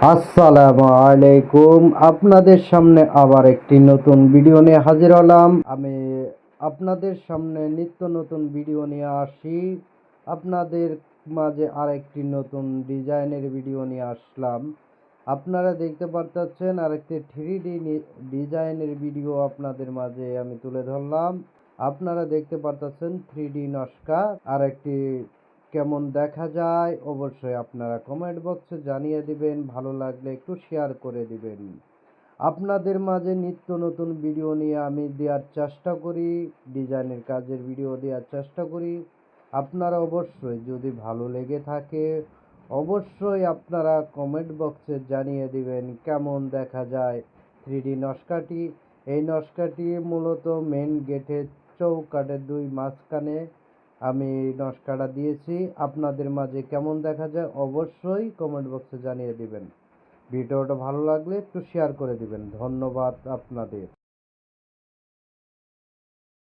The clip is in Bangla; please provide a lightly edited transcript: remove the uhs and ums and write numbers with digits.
আসসালামু আলাইকুম। আপনাদের সামনে আবার একটি নতুন ভিডিও নিয়ে হাজির হলাম। আমি আপনাদের সামনে নিত্য নতুন ভিডিও নিয়ে আসি। আপনাদের মাঝে আরেকটি নতুন ডিজাইনের ভিডিও নিয়ে আসলাম। আপনারা দেখতে পারতেছেন আরেকটি 3D ডিজাইনের ভিডিও আপনাদের মাঝে আমি তুলে ধরলাম। আপনারা দেখতে পারতেছেন 3D নকশা আরেকটি কেমন দেখা যায় অবশ্যই আপনারা কমেন্ট বক্সে জানিয়ে দিবেন। ভালো লাগলে একটু শেয়ার করে দিবেন। আপনাদের মাঝে নিত্য নতুন ভিডিও নিয়ে আমি দেওয়ার চেষ্টা করি, ডিজাইনের কাজের ভিডিও দেওয়ার চেষ্টা করি। আপনারা অবশ্যই যদি ভালো লেগে থাকে অবশ্যই আপনারা কমেন্ট বক্সে জানিয়ে দিবেন কেমন দেখা যায় 3D নকশাটি। এই নকশাটি মূলত মেন গেটের চৌকাঠের দুই মাঝখানে আমি নকশাটা দিয়েছি। আপনাদের মাঝে কেমন দেখা যায় অবশ্যই কমেন্ট বক্সে জানিয়ে দিবেন। ভিডিওটা ভালো লাগলে একটু শেয়ার করে দিবেন। ধন্যবাদ আপনাদের।